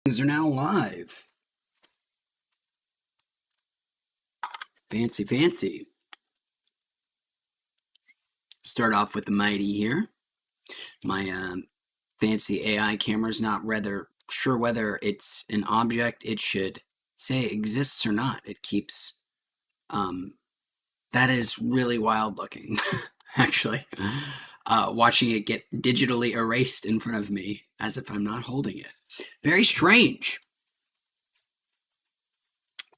Things are now live. Fancy, fancy. Start off with the mighty here. My fancy AI camera is not rather sure whether it's an object it should say exists or not. It keeps, that is really wild looking, actually. Watching it get digitally erased in front of me as if I'm not holding it. Very strange.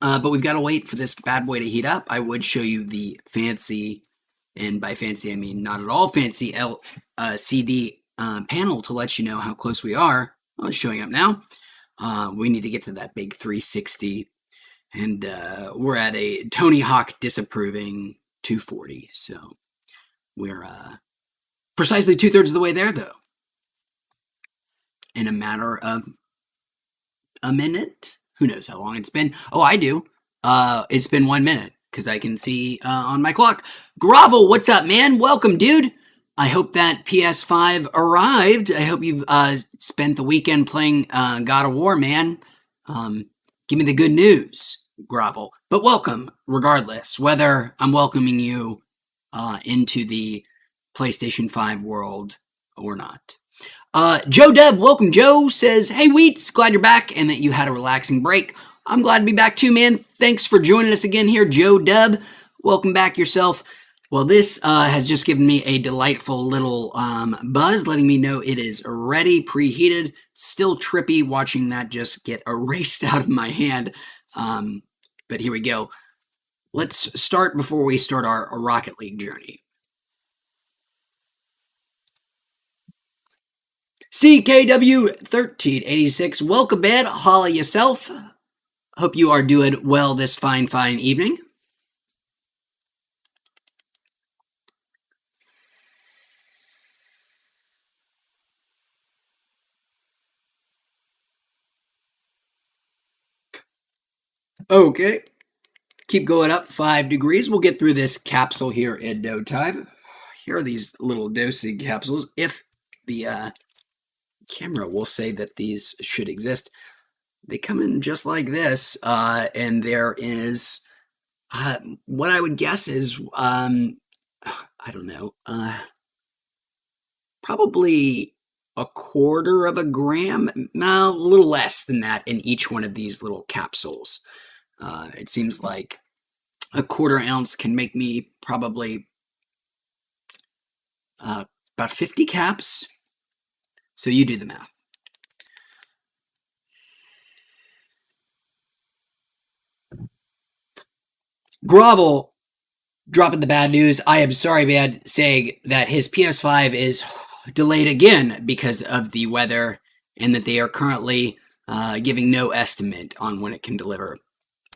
But we've got to wait for this bad boy to heat up. I would show you the fancy, and by fancy I mean not at all fancy, LCD panel to let you know how close we are. Well, it's showing up now. We need to get to that big 360, and we're at a Tony Hawk disapproving 240. So we're precisely 2/3 of the way there, though. In a matter of a minute. Who knows how long it's been? Oh, I do. It's been 1 minute because I can see on my clock. Grovel, what's up, man? Welcome, dude. I hope that PS5 arrived. I hope you've spent the weekend playing God of War, man. Give me the good news, Grovel. But welcome, regardless, whether I'm welcoming you into the PlayStation 5 world or not. Joe Dub, welcome. Joe says, hey, Wheats, glad you're back and that you had a relaxing break. I'm glad to be back too, man. Thanks for joining us again here, Joe Dub. Welcome back yourself. Well, this has just given me a delightful little buzz, letting me know it is ready, preheated. Still trippy watching that just get erased out of my hand. But here we go. Let's start before we start our Rocket League journey. CKW1386, welcome, man. Holla yourself. Hope you are doing well this fine evening. Okay. Keep going up 5 degrees. We'll get through this capsule here in no time. Here are these little dosing capsules. If the camera will say that these should exist. They come in just like this, and there is what I would guess is I don't know, probably 1/4 of a gram, no, a little less than that in each one of these little capsules. It seems like 1/4 ounce can make me probably about 50 caps. So you do the math. Grovel dropping the bad news. I am sorry, man, saying that his PS5 is delayed again because of the weather and that they are currently giving no estimate on when it can deliver.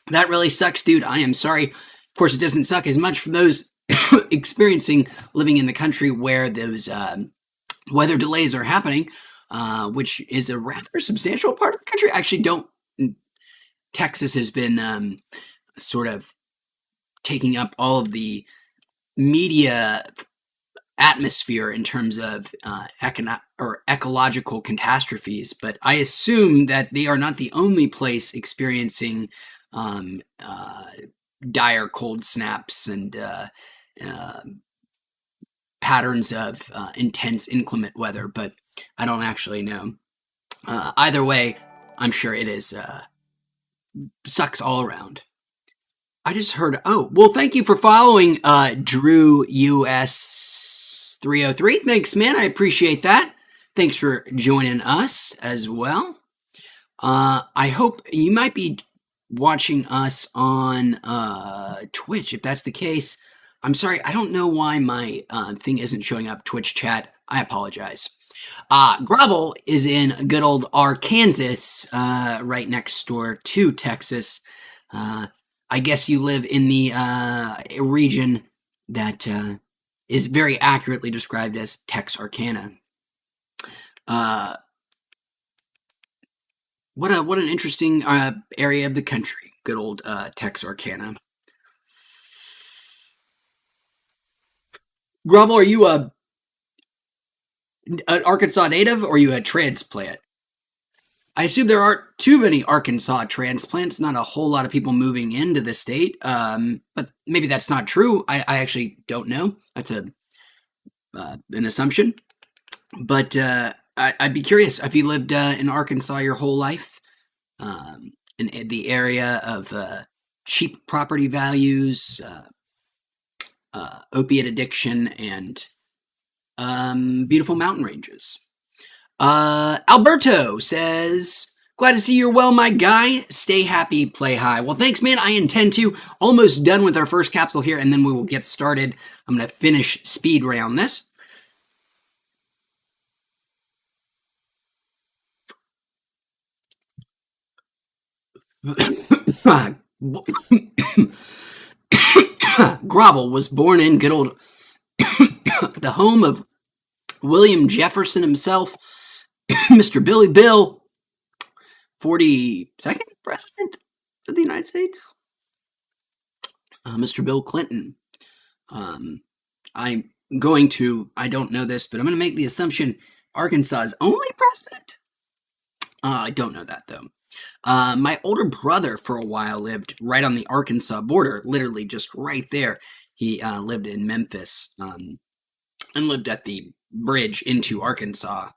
That really sucks, dude. I am sorry. Of course, it doesn't suck as much for those experiencing living in the country where those weather delays are happening, which is a rather substantial part of the country. I actually don't. Texas has been sort of taking up all of the media atmosphere in terms of ecological catastrophes, but I assume that they are not the only place experiencing dire cold snaps and patterns of intense inclement weather, but I don't actually know. Either way, I'm sure it is sucks all around. I just heard, oh, well, thank you for following Drew US 303. Thanks, man. I appreciate that. Thanks for joining us as well. I hope you might be watching us on Twitch. If that's the case, I'm sorry. I don't know why my thing isn't showing up. Twitch chat. I apologize. Gravel is in good old Arkansas, right next door to Texas. I guess you live in the region that is very accurately described as Texarkana. What an interesting area of the country. Good old Texarkana. Gravel, are you an Arkansas native or are you a transplant? I assume there aren't too many Arkansas transplants, not a whole lot of people moving into the state. But maybe that's not true. I actually don't know. That's an assumption. But I'd be curious if you lived in Arkansas your whole life, in the area of cheap property values, opiate addiction, and beautiful mountain ranges. Alberto says, glad to see you're well, my guy. Stay happy, play high. Well, thanks, man. I intend to. Almost done with our first capsule here, and then we will get started. I'm going to finish speed round this. Grovel was born in good old the home of William Jefferson himself, Mr. Billy Bill, 42nd president of the United States, Mr. Bill Clinton. I don't know this, but I'm going to make the assumption Arkansas's only president. I don't know that, though. My older brother for a while lived right on the Arkansas border, literally just right there. He lived in Memphis and lived at the bridge into Arkansas.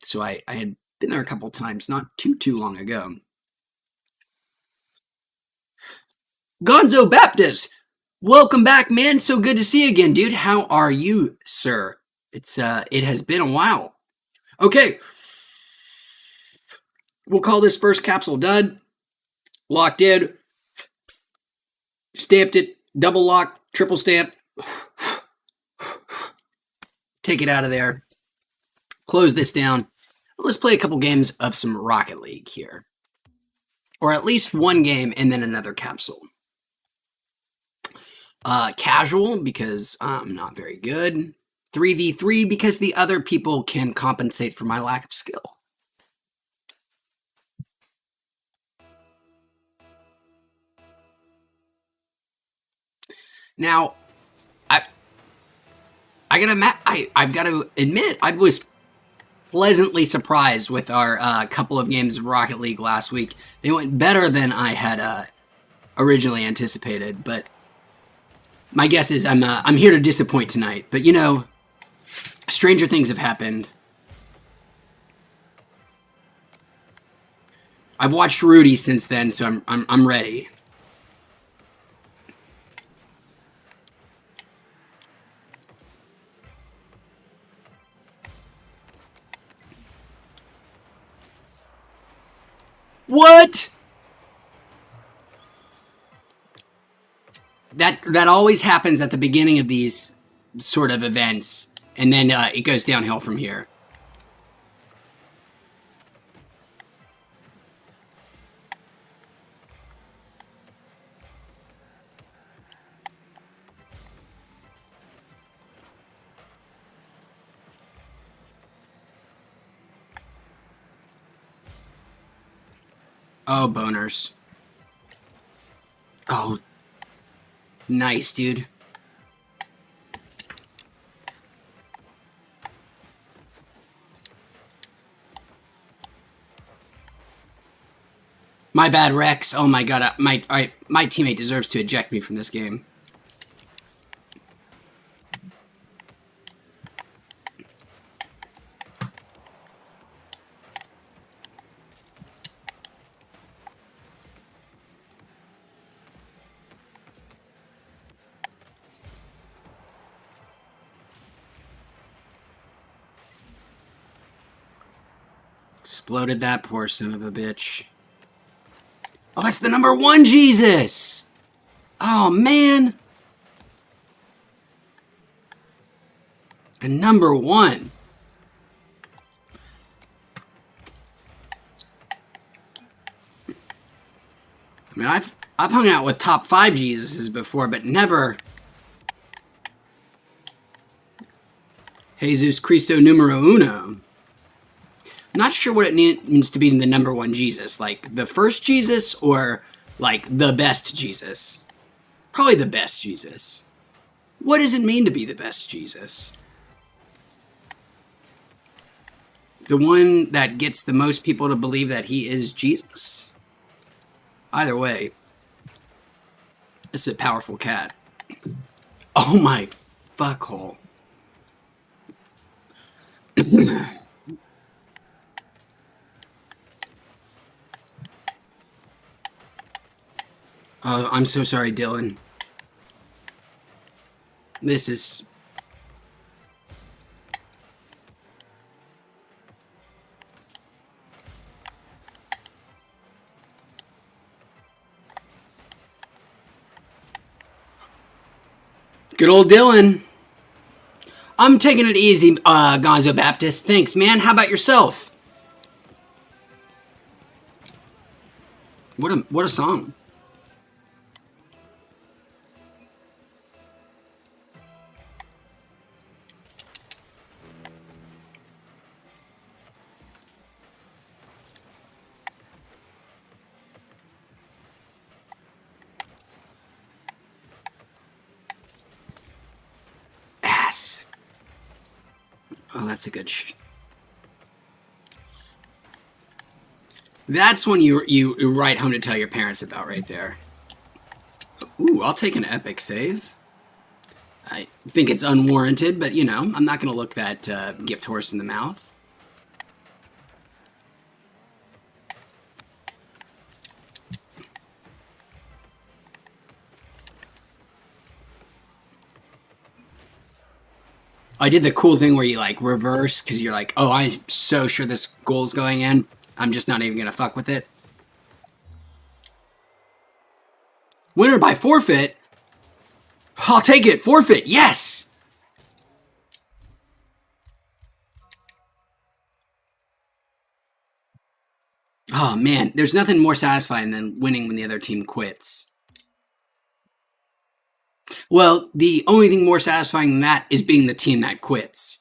So I had been there a couple times, not too long ago. Gonzo Baptist, welcome back, man. So good to see you again, dude. How are you, sir? It has been a while. Okay. We'll call this first capsule done. Locked in. Stamped it. Double locked. Triple stamped. Take it out of there. Close this down. Let's play a couple games of some Rocket League here. Or at least one game and then another capsule. Casual, because I'm not very good. 3v3, because the other people can compensate for my lack of skill. Now, I've got to admit, I was pleasantly surprised with our couple of games of Rocket League last week. They went better than I had originally anticipated, but my guess is I'm here to disappoint tonight. But you know, stranger things have happened. I've watched Rudy since then, so I'm ready. What? That always happens at the beginning of these sort of events, and then it goes downhill from here. Oh, boners. Oh, nice, dude. My bad, Rex. Oh my god, my teammate deserves to eject me from this game. Exploded that poor son of a bitch. Oh, that's the number one Jesus! Oh, man. The number one. I mean, I've hung out with top 5 Jesuses before, but never Jesus Cristo numero uno. I'm not sure what it means to be the number one Jesus. Like, the first Jesus or, like, the best Jesus? Probably the best Jesus. What does it mean to be the best Jesus? The one that gets the most people to believe that he is Jesus. Either way, it's a powerful cat. Oh my fuckhole. Oh, I'm so sorry, Dylan. This is... Good old Dylan. I'm taking it easy, Gonzo Baptist. Thanks, man. How about yourself? What a song. Ass. Oh, that's a good That's one you write home to tell your parents about right there. Ooh, I'll take an epic save. I think it's unwarranted, but, you know, I'm not going to look that gift horse in the mouth. I did the cool thing where you, like, reverse, because you're like, oh, I'm so sure this goal's going in. I'm just not even going to fuck with it. Winner by forfeit? I'll take it. Forfeit. Yes! Oh, man. There's nothing more satisfying than winning when the other team quits. Well, the only thing more satisfying than that is being the team that quits.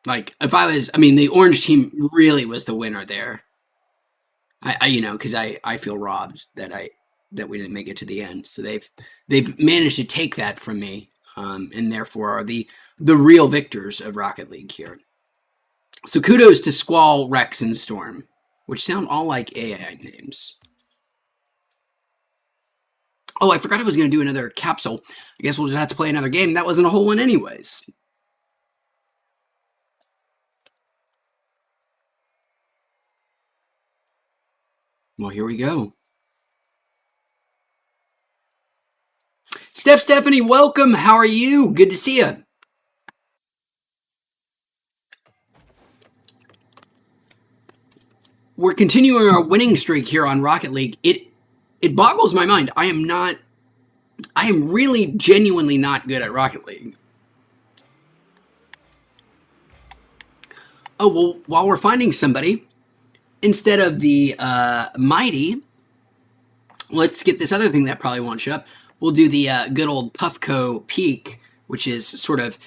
Like, if I was... I mean, the orange team really was the winner there. I you know, because I feel robbed that we didn't make it to the end. So they've managed to take that from me, and therefore are the real victors of Rocket League here. So kudos to Squall, Rex, and Storm, which sound all like AI names. Oh, I forgot I was going to do another capsule. I guess we'll just have to play another game. That wasn't a whole one anyways. Well, here we go. Stephanie, welcome. How are you? Good to see you. We're continuing our winning streak here on Rocket League. It boggles my mind. I am really genuinely not good at Rocket League. Oh, well, while we're finding somebody, instead of the Mighty, let's get this other thing that probably won't show up. We'll do the good old Puffco Peak, which is sort of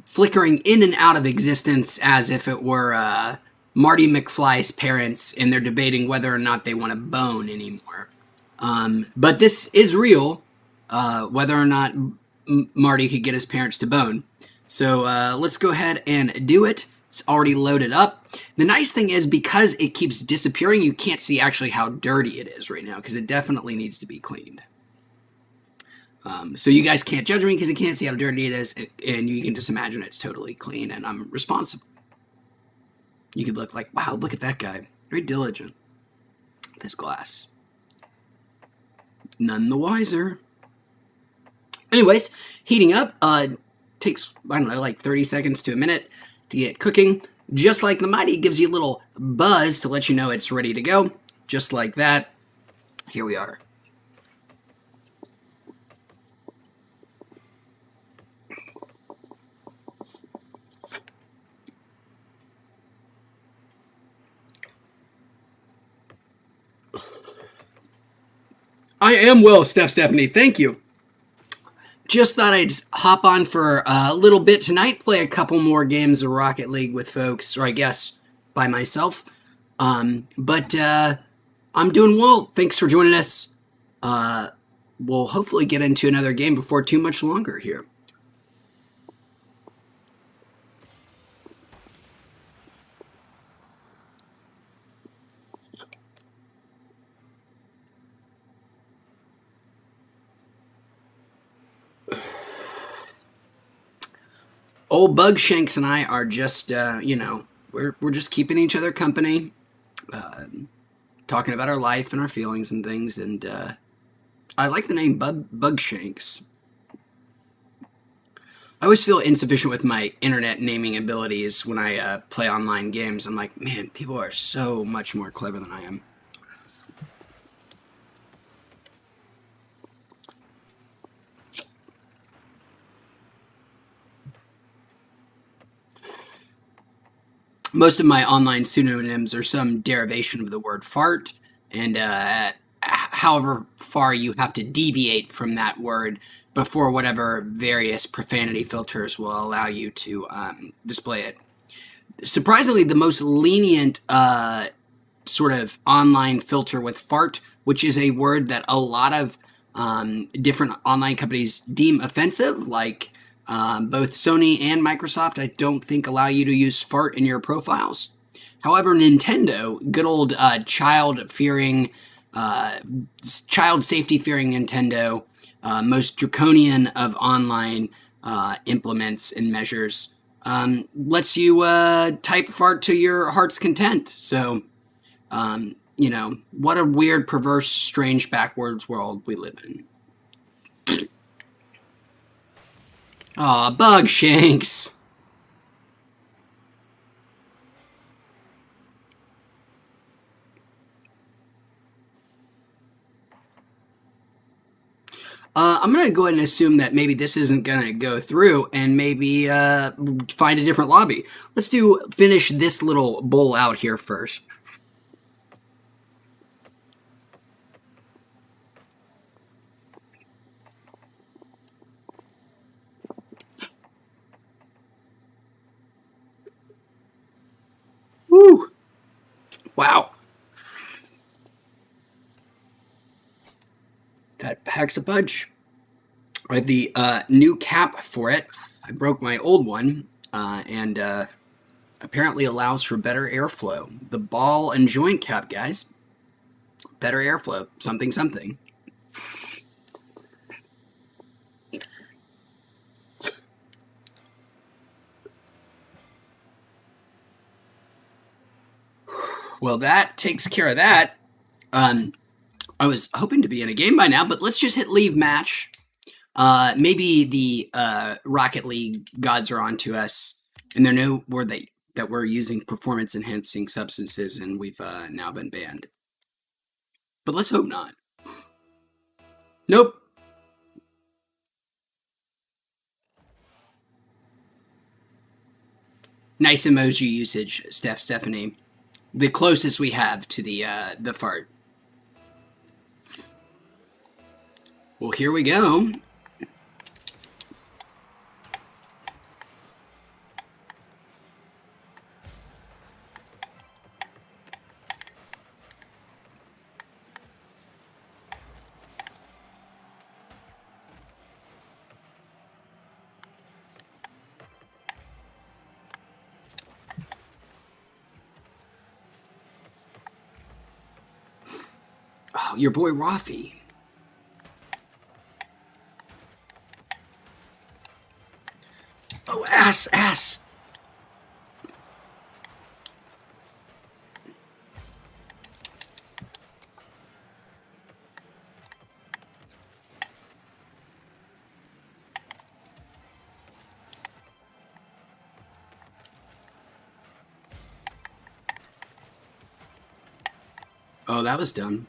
flickering in and out of existence as if it were Marty McFly's parents and they're debating whether or not they want to bone anymore. But this is real, whether or not Marty could get his parents to bone. So let's go ahead and do it. It's already loaded up. The nice thing is, because it keeps disappearing, you can't see actually how dirty it is right now, because it definitely needs to be cleaned. So you guys can't judge me because you can't see how dirty it is, and you can just imagine it's totally clean, and I'm responsible. You could look like, wow, look at that guy. Very diligent. This glass. None the wiser. Anyways, heating up. Takes, I don't know, like 30 seconds to a minute to get cooking. Just like the Mighty, gives you a little buzz to let you know it's ready to go. Just like that. Here we are. I am well, Stephanie. Thank you. Just thought I'd hop on for a little bit tonight, play a couple more games of Rocket League with folks, or I guess by myself. But I'm doing well. Thanks for joining us. We'll hopefully get into another game before too much longer here. Old Bugshanks and I are just, we're just keeping each other company, uh, talking about our life and our feelings and things. And I like the name Bugshanks. I always feel insufficient with my internet naming abilities when I play online games. I'm like, man, people are so much more clever than I am. Most of my online pseudonyms are some derivation of the word fart, and however far you have to deviate from that word before whatever various profanity filters will allow you to display it. Surprisingly, the most lenient sort of online filter with fart, which is a word that a lot of different online companies deem offensive, like both Sony and Microsoft, I don't think allow you to use fart in your profiles. However, Nintendo, good old child-fearing, child safety-fearing Nintendo, most draconian of online implements and measures, lets you type fart to your heart's content. So, what a weird, perverse, strange, backwards world we live in. Aw, Bugshanks. I'm going to go ahead and assume that maybe this isn't going to go through and maybe find a different lobby. Let's finish this little bowl out here first. Woo! Wow. That packs a punch. I have the new cap for it. I broke my old one, and apparently allows for better airflow. The ball and joint cap, guys. Better airflow. Something, something. Well, that takes care of that. I was hoping to be in a game by now, but let's just hit leave match. Maybe the Rocket League gods are onto us, and they know that we're using performance-enhancing substances, and we've now been banned. But let's hope not. Nope. Nice emoji usage, Stephanie. The closest we have to the fart. Well, here we go. Oh, your boy Rafi. Oh, ass. Oh, that was dumb.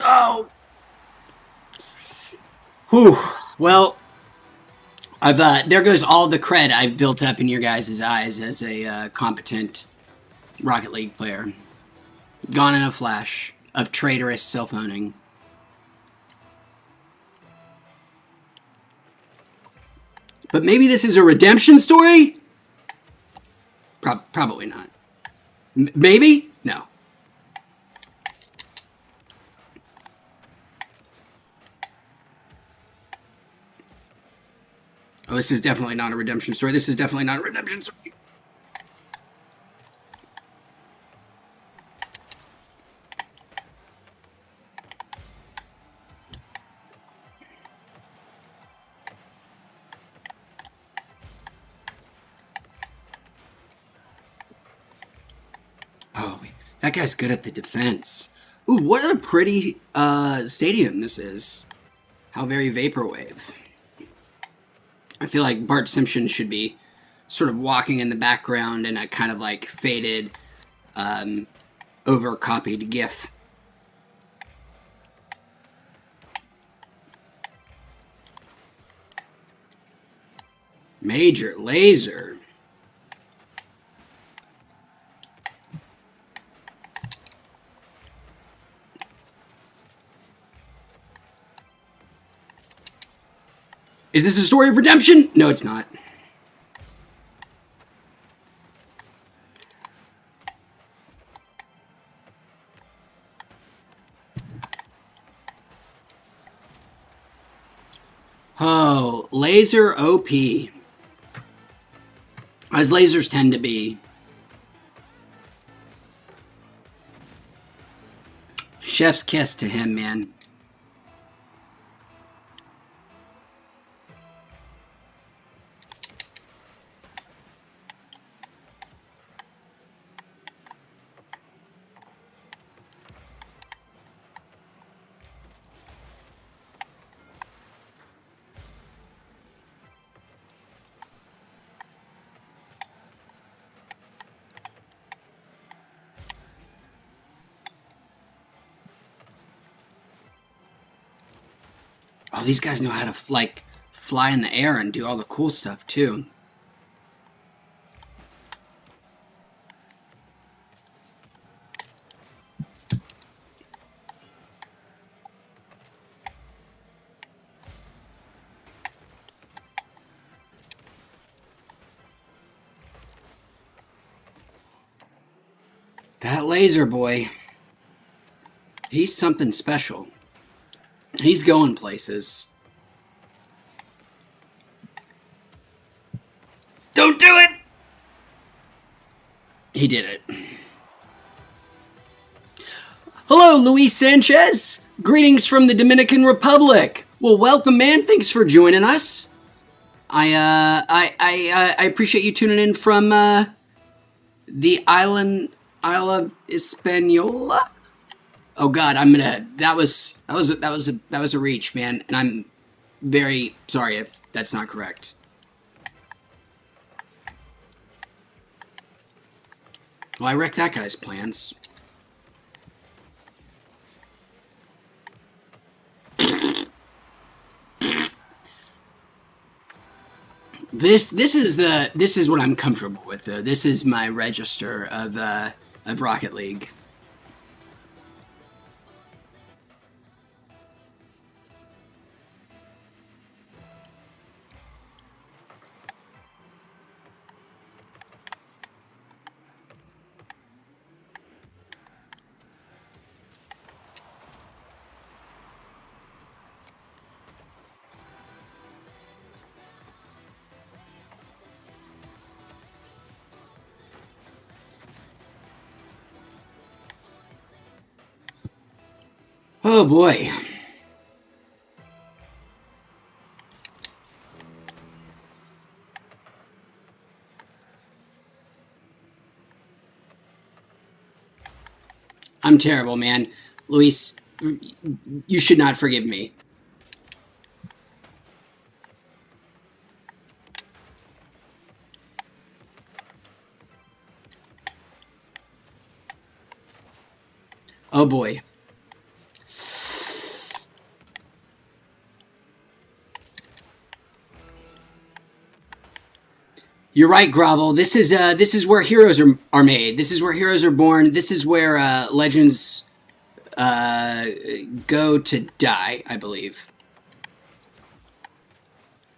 Oh. Whew. Well, there goes all the cred I've built up in your guys' eyes as a competent Rocket League player. Gone in a flash of traitorous self-owning. But maybe this is a redemption story? Probably not. Maybe? No. Oh, this is definitely not a redemption story. This is definitely not a redemption story. Oh, that guy's good at the defense. Ooh, what a pretty stadium this is. How very vaporwave. I feel like Bart Simpson should be sort of walking in the background in a kind of like faded, overcopied GIF. Major Laser. Is this a story of redemption? No, it's not. Oh, Laser OP. As lasers tend to be. Chef's kiss to him, man. Oh, these guys know how to like fly in the air and do all the cool stuff too. That laser boy, he's something special. He's going places. Don't do it! He did it. Hello, Luis Sanchez. Greetings from the Dominican Republic. Well, welcome, man. Thanks for joining us. I appreciate you tuning in from the Isle of Hispaniola. Oh God, that was a reach, man, and I'm very sorry if that's not correct. Well, I wrecked that guy's plans. This is what I'm comfortable with, though. This is my register of Rocket League. Oh boy. I'm terrible, man. Luis, you should not forgive me. Oh boy. You're right, Grovel. This is where heroes are made. This is where heroes are born. This is where legends go to die, I believe.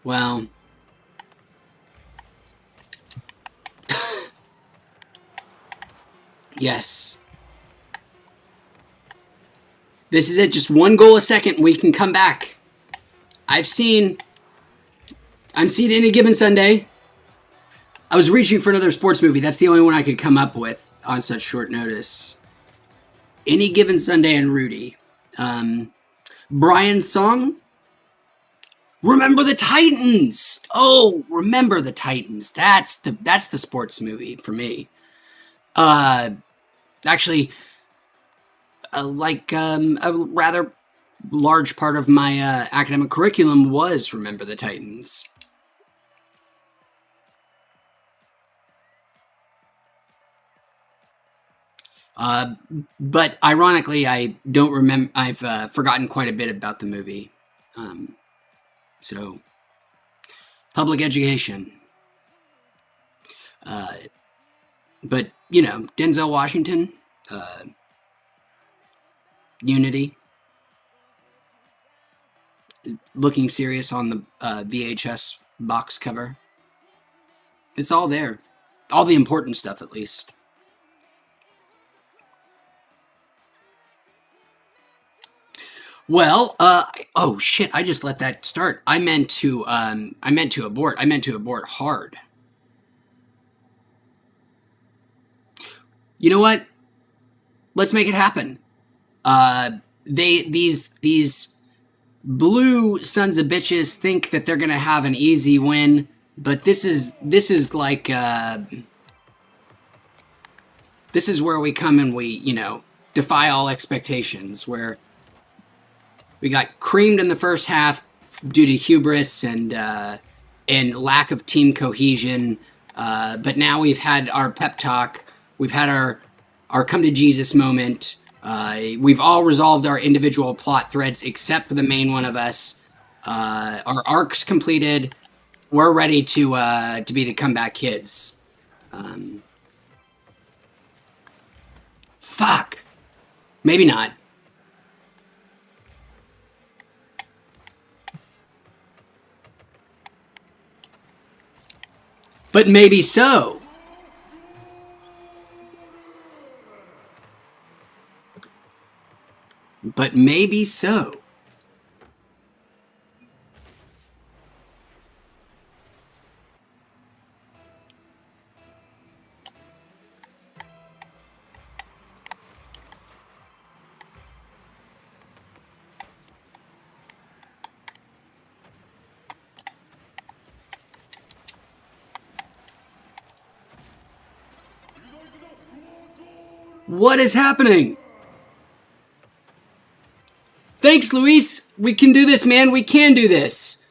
Well, yes. This is it. Just one goal a second, we can come back. I've seen Any Given Sunday. I was reaching for another sports movie. That's the only one I could come up with on such short notice. Any Given Sunday and Rudy. Brian's song. Remember the Titans. Oh, Remember the Titans. That's the sports movie for me. Actually, a rather large part of my academic curriculum was Remember the Titans. But ironically, I don't remember. I've forgotten quite a bit about the movie. So, public education. But you know, Denzel Washington, Unity, looking serious on the VHS box cover. It's all there, all the important stuff, at least. Well, oh shit! I just let that start. I meant to abort. I meant to abort hard. You know what? Let's make it happen. These blue sons of bitches think that they're gonna have an easy win, but this is like this is where we come and we defy all expectations. Where we got creamed in the first half due to hubris and lack of team cohesion. But now we've had our pep talk. We've had our come to Jesus moment. We've all resolved our individual plot threads except for the main one of us. Our arc's completed. We're ready to be the comeback kids. Fuck. Maybe not. But maybe so. But maybe so. What is happening? Thanks, Luis. We can do this, man. We can do this.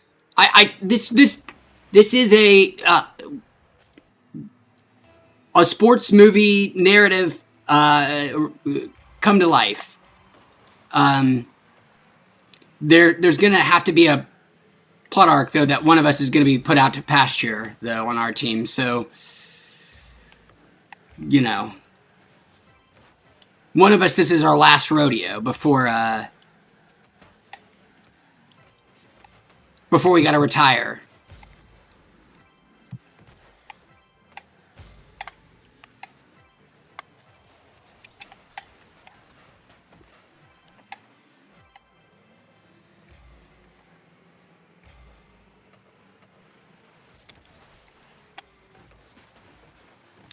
This is a sports movie narrative come to life. There's gonna have to be a plot arc though that one of us is gonna be put out to pasture though on our team. So one of us, this is our last rodeo before we gotta retire.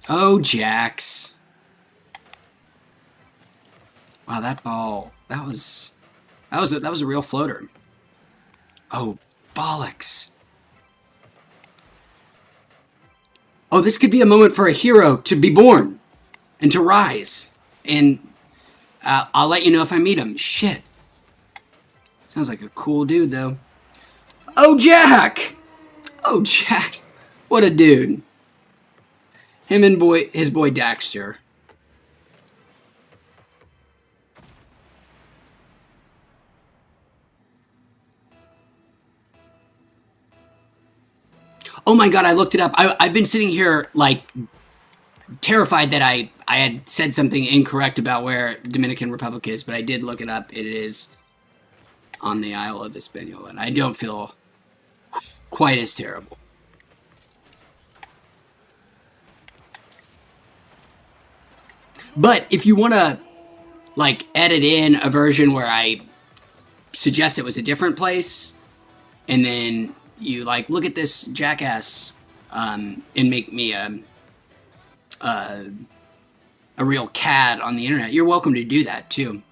Oh, Jax. Wow, that ball, that was a real floater. Oh, bollocks. Oh, this could be a moment for a hero to be born and to rise. And I'll let you know if I meet him. Shit. Sounds like a cool dude, though. Oh, Jack! Oh, Jack. What a dude. Him and his boy Daxter. Oh my god, I looked it up. I've been sitting here, like, terrified that I had said something incorrect about where Dominican Republic is, but I did look it up. It is on the Isle of Hispaniola, and I don't feel quite as terrible. But if you want to, like, edit in a version where I suggest it was a different place, and then you, like, look at this jackass, and make me a real cad on the internet, you're welcome to do that, too.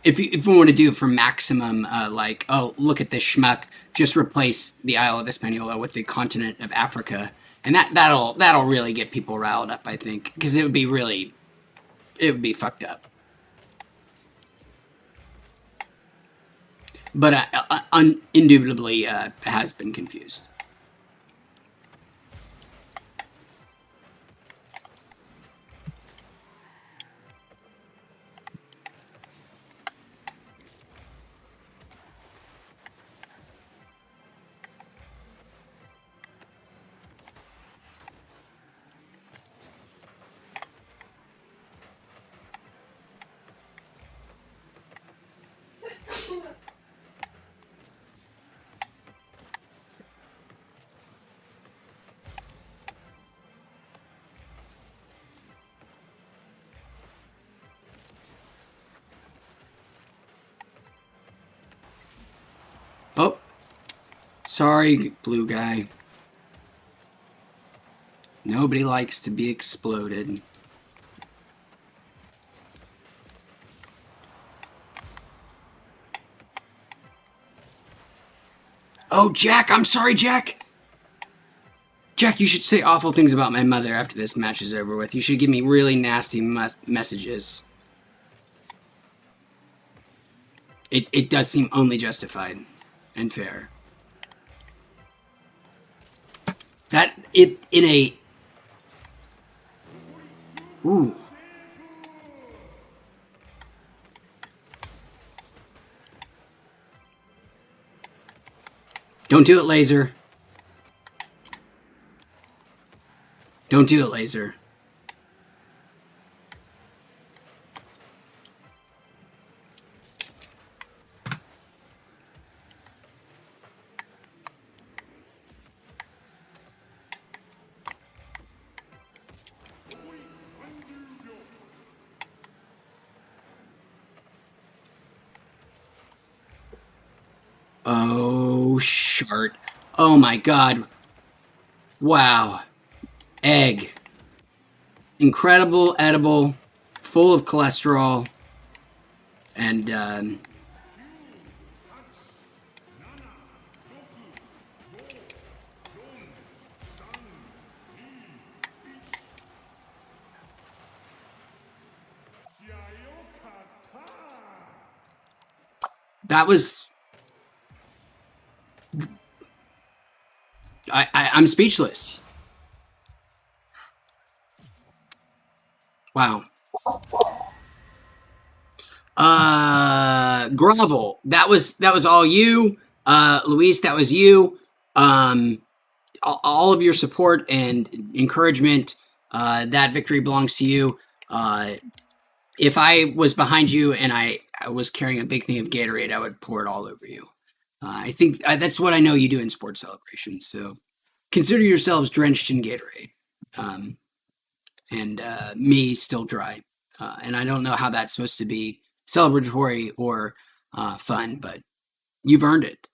if we want to do it for maximum, like, oh, look at this schmuck, just replace the Isle of Hispaniola with the continent of Africa, and that'll really get people riled up, I think, because it would be fucked up. But indubitably has been confused. Oh, sorry, blue guy. Nobody likes to be exploded. Oh, Jack, I'm sorry, Jack. Jack, you should say awful things about my mother after this match is over with. You should give me really nasty messages. It does seem only justified and fair. That, it, in a... Ooh. Don't do it, Laser. Don't do it, Laser. Oh, shart. Oh my god. Wow. Egg. Incredible, edible, full of cholesterol, and that was... I'm speechless. Wow. Grovel. That was all you. Luis, that was you. All of your support and encouragement. That victory belongs to you. If I was behind you and I was carrying a big thing of Gatorade, I would pour it all over you. I think that's what I know you do in sports celebrations. So consider yourselves drenched in Gatorade. And me still dry. And I don't know how that's supposed to be celebratory or fun, but you've earned it.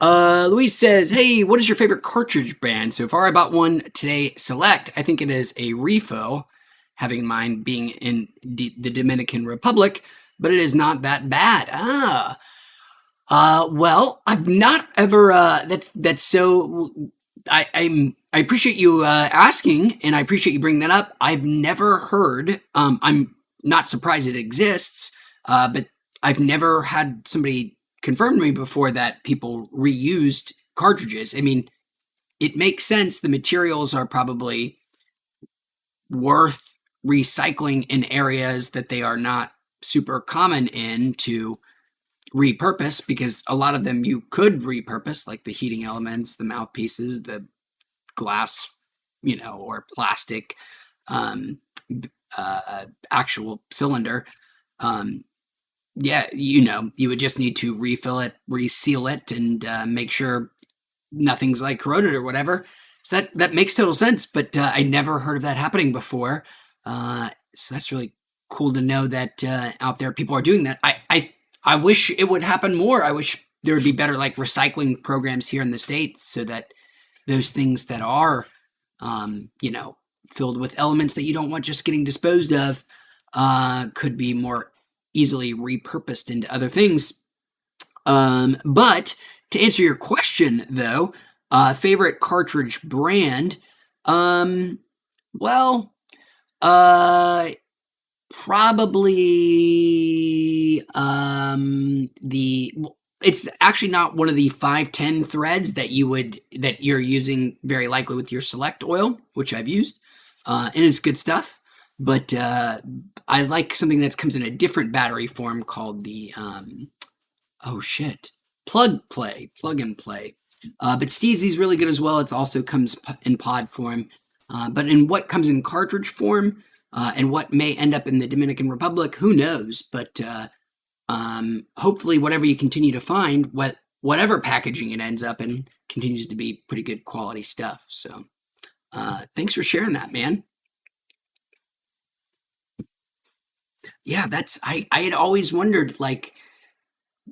Luis says, hey, what is your favorite cartridge brand? So far, I bought one today, Select. I think it is a refill, having in mind being in the Dominican Republic, but it is not that bad. Well, I've not ever, that's so, I appreciate you asking, and I appreciate you bringing that up. I've never heard, I'm not surprised it exists, but I've never had somebody confirm to me before that people reused cartridges. I mean, it makes sense. The materials are probably worth recycling in areas that they are not super common in to repurpose, because a lot of them you could repurpose, like the heating elements, the mouthpieces, the glass, or plastic actual cylinder. Yeah, you would just need to refill it, reseal it, and make sure nothing's like corroded or whatever. So that makes total sense, but I never heard of that happening before. So that's really cool to know that out there people are doing that. I wish it would happen more. I wish there would be better like recycling programs here in the States so that those things that are, filled with elements that you don't want just getting disposed of, could be more easily repurposed into other things. But to answer your question, though, favorite cartridge brand, well, uh, probably the it's actually not one of the 510 threads that you're using very likely with your select oil, which I've used, and it's good stuff. But I like something that comes in a different battery form called the oh shit, plug and play. But Steezy's really good as well. It's also comes in pod form, but in what comes in cartridge form. And what may end up in the Dominican Republic, who knows? But hopefully, whatever you continue to find, whatever packaging it ends up in, continues to be pretty good quality stuff. So, thanks for sharing that, man. Yeah, I had always wondered like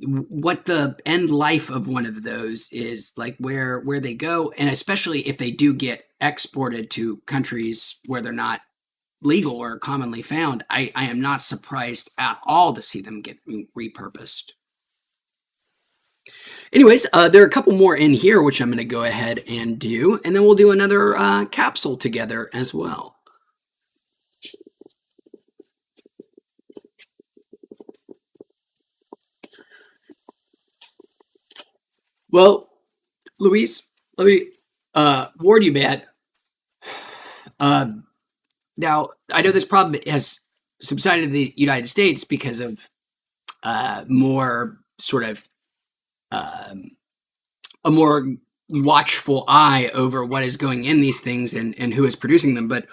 what the end life of one of those is, like where they go, and especially if they do get exported to countries where they're not legal or commonly found, I am not surprised at all to see them get repurposed. Anyways, there are a couple more in here, which I'm going to go ahead and do, and then we'll do another capsule together as well. Well, Luis, let me warn you, man. Now, I know this problem has subsided in the United States because of more sort of a more watchful eye over what is going in these things and who is producing them. But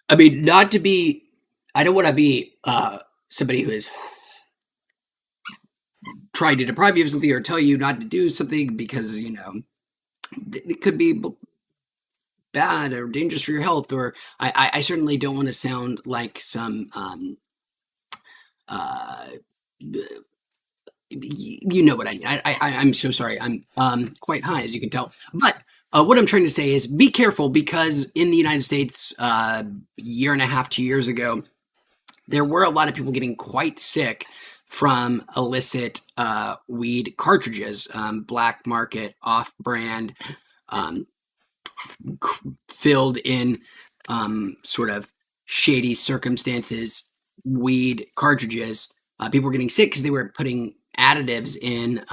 I mean, I don't want to be somebody who is trying to deprive you of something or tell you not to do something because, it could be bad or dangerous for your health, or I certainly don't want to sound like some you know what I mean. I'm so sorry. I'm quite high, as you can tell. But what I'm trying to say is be careful, because in the United States, year and a half, 2 years ago, there were a lot of people getting quite sick from illicit weed cartridges, black market, off-brand, filled in sort of shady circumstances weed cartridges. People were getting sick because they were putting additives in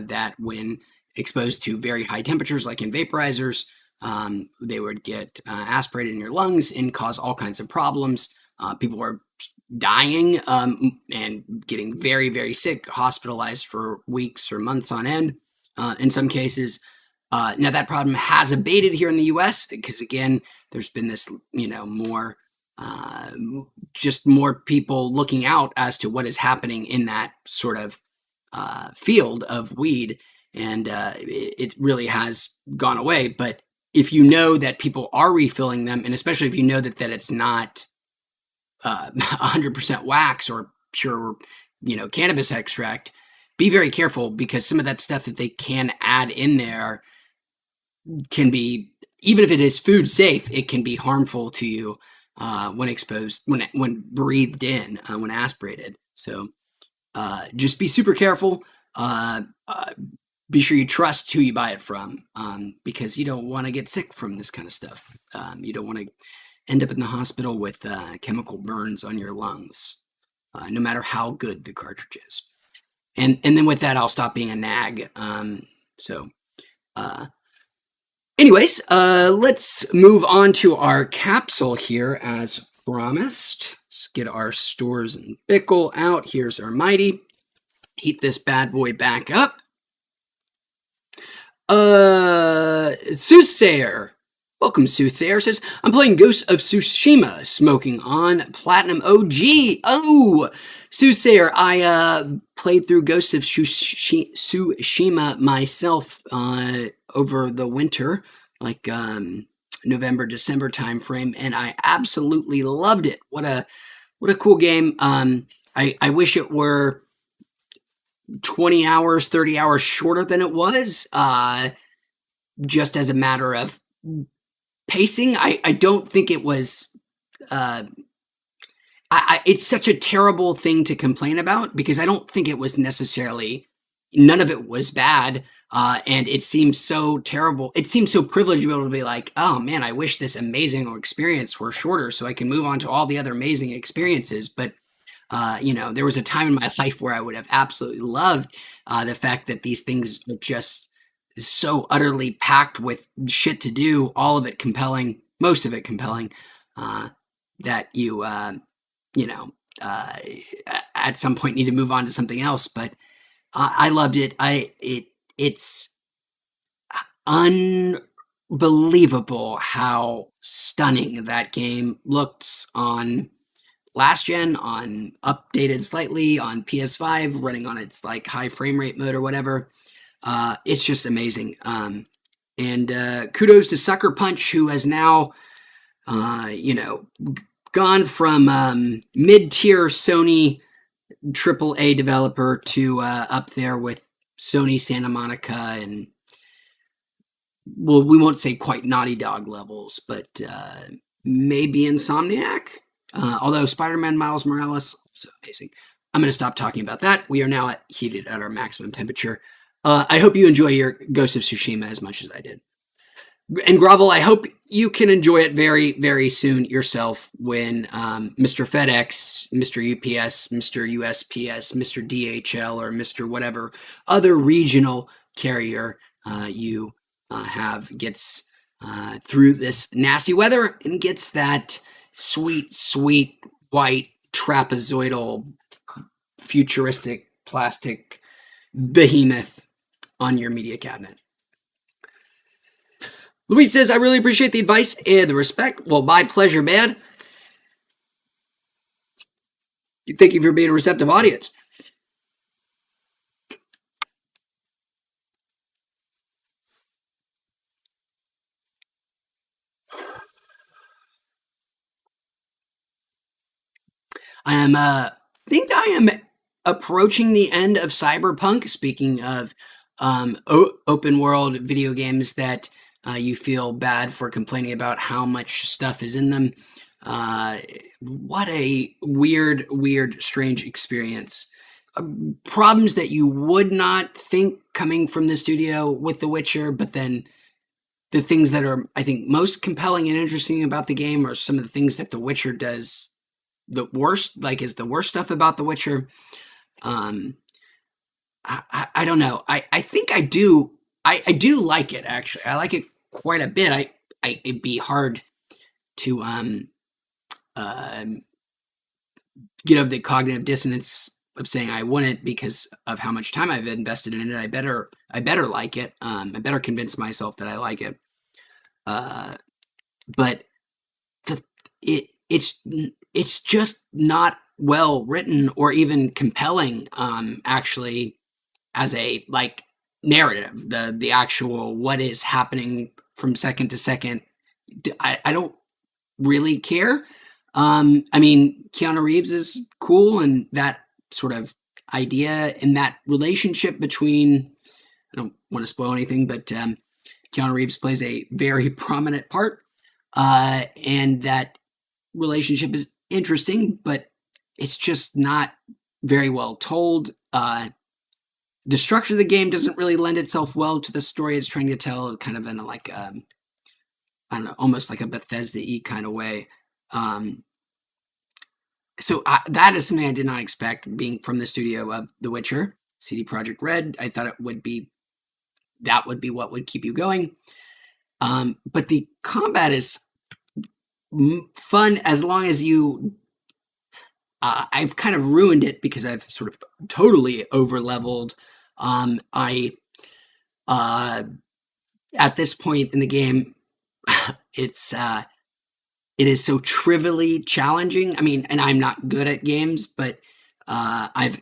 that, when exposed to very high temperatures, like in vaporizers, they would get aspirated in your lungs and cause all kinds of problems. People were dying and getting very, very sick, hospitalized for weeks or months on end in some cases. Now that problem has abated here in the U.S. because, again, there's been this, more just more people looking out as to what is happening in that sort of field of weed, and it really has gone away. But if you know that people are refilling them, and especially if you know that it's not 100% wax or pure, cannabis extract, be very careful, because some of that stuff that they can add in there can be, even if it is food safe, it can be harmful to you when exposed, when breathed in, when aspirated. So just be super careful. Be sure you trust who you buy it from, because you don't want to get sick from this kind of stuff. You don't want to end up in the hospital with chemical burns on your lungs, no matter how good the cartridge is. And then with that, I'll stop being a nag. Anyways, let's move on to our capsule here, as promised. Let's get our Stores and Bickle out. Here's our Mighty. Heat this bad boy back up. Soothsayer. Welcome, Soothsayer. Says, I'm playing Ghost of Tsushima, smoking on Platinum OG. Oh, Soothsayer, I played through Ghost of Tsushima myself over the winter, like November, December time frame, and I absolutely loved it. What a cool game. I wish it were 20 hours, 30 hours shorter than it was, just as a matter of pacing, I don't think it was. Uh, it's such a terrible thing to complain about because I don't think it was necessarily. None of it was bad. And it seems so terrible. It seems so privileged to be able to be like, oh man, I wish this amazing experience were shorter so I can move on to all the other amazing experiences. But there was a time in my life where I would have absolutely loved the fact that these things are just so utterly packed with shit to do, all of it compelling, most of it compelling, that you know, uh, at some point need to move on to something else. But I loved it. It's unbelievable how stunning that game looks on last gen, on updated slightly on PS5, running on its like high frame rate mode or whatever. It's just amazing. And kudos to Sucker Punch, who has now, gone from mid-tier Sony AAA developer to up there with Sony Santa Monica and, well, we won't say quite Naughty Dog levels, but maybe Insomniac. Although Spider-Man Miles Morales, also amazing. I'm going to stop talking about that. We are now heated at our maximum temperature. I hope you enjoy your Ghost of Tsushima as much as I did. And Grovel, I hope you can enjoy it very, very soon yourself when Mr. FedEx, Mr. UPS, Mr. USPS, Mr. DHL, or Mr. whatever other regional carrier you have gets through this nasty weather and gets that sweet, sweet white trapezoidal futuristic plastic behemoth on your media cabinet. Louise says, I really appreciate the advice and the respect. Well, my pleasure, man. Thank you for being a receptive audience. I think I am approaching the end of Cyberpunk. Speaking of open world video games that you feel bad for complaining about how much stuff is in them. What a weird, strange experience. Problems that you would not think coming from the studio with The Witcher, but then the things that are, I think, most compelling and interesting about the game are some of the things that The Witcher does the worst, like is the worst stuff about The Witcher. I don't know. I think I do. I do like it, actually. I like it quite a bit. It'd be hard to get over the cognitive dissonance of saying I wouldn't because of how much time I've invested in it. I better like it. I better convince myself that I like it. But it's just not well written or even compelling. Actually, as a like narrative, the actual what is happening from second to second, I don't really care. I mean, Keanu Reeves is cool, and that sort of idea and that relationship between, I don't want to spoil anything, but Keanu Reeves plays a very prominent part, and that relationship is interesting, but it's just not very well told. The structure of the game doesn't really lend itself well to the story it's trying to tell, kind of in a, like, I don't know, almost like a Bethesda-y kind of way. So that is something I did not expect, being from the studio of The Witcher, CD Projekt Red. I thought that would be what would keep you going. But the combat is fun as long as you. I've kind of ruined it because I've sort of totally over-leveled. At this point in the game, it is so trivially challenging. I mean, and I'm not good at games, but I've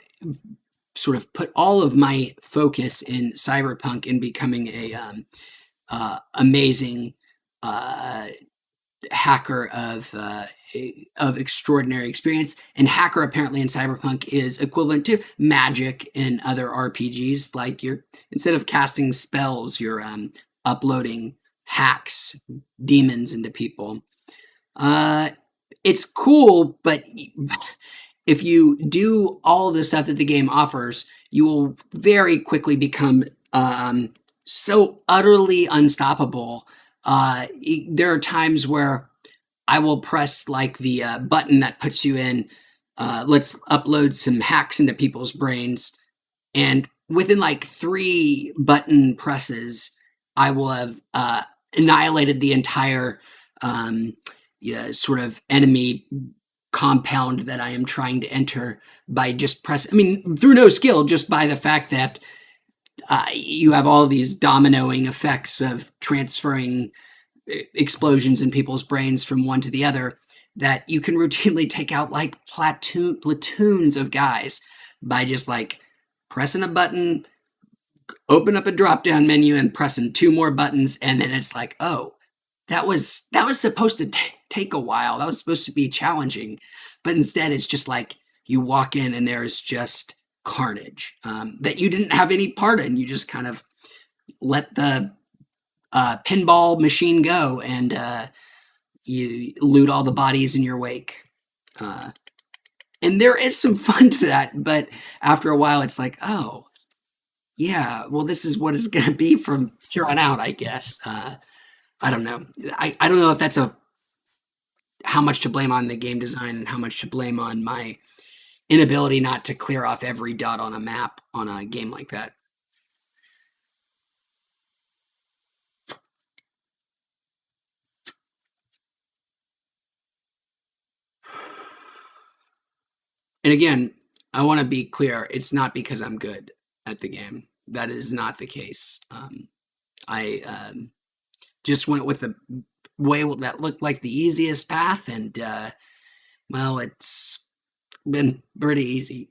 sort of put all of my focus in Cyberpunk in becoming a amazing hacker of extraordinary experience. And hacker apparently in Cyberpunk is equivalent to magic in other RPGs. Like, you're, instead of casting spells, you're uploading hacks demons into people. It's cool, but if you do all the stuff that the game offers, you will very quickly become so utterly unstoppable. There are times where I will press like the button that puts you in, let's upload some hacks into people's brains. And within like 3 button presses, I will have annihilated the entire sort of enemy compound that I am trying to enter by just pressing. I mean, through no skill, just by the fact that you have all these dominoing effects of transferring explosions in people's brains from one to the other, that you can routinely take out like platoons of guys by just like pressing a button, open up a drop down menu and pressing 2 more buttons, and then it's like, oh, that was supposed to take a while. That was supposed to be challenging, but instead it's just like you walk in and there's just carnage that you didn't have any part in. You just kind of let the pinball machine go, and you loot all the bodies in your wake. And there is some fun to that, but after a while it's like, oh, yeah, well, this is what it's going to be from here on out, I guess. I don't know. I don't know if that's how much to blame on the game design and how much to blame on my inability not to clear off every dot on a map on a game like that. And again, I want to be clear. It's not because I'm good at the game. That is not the case. I just went with the way that looked like the easiest path, and well, it's been pretty easy.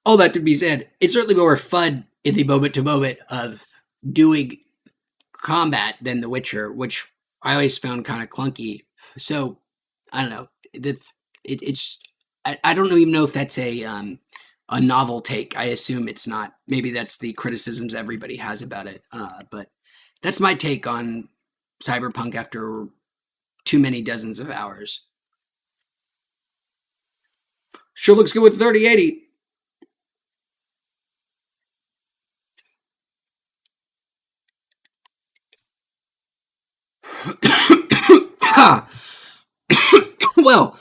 All that to be said, it's certainly more fun in the moment to moment of doing combat than The Witcher, which I always found kind of clunky. So I don't know. It's I don't even know if that's a novel take. I assume it's not. Maybe that's the criticisms everybody has about it. But that's my take on Cyberpunk after too many dozens of hours. Sure looks good with 3080. Well,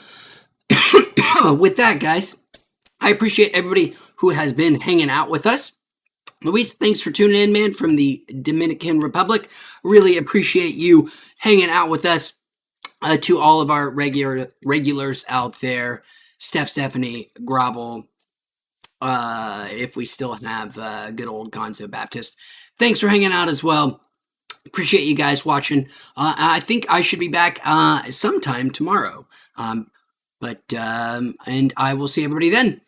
with that, guys, I appreciate everybody who has been hanging out with us. Luis, thanks for tuning in, man, from the Dominican Republic. Really appreciate you hanging out with us. To all of our regulars out there, Stephanie, Grovel, if we still have good old Gonzo Baptist. Thanks for hanging out as well. Appreciate you guys watching. I think I should be back sometime tomorrow. And I will see everybody then.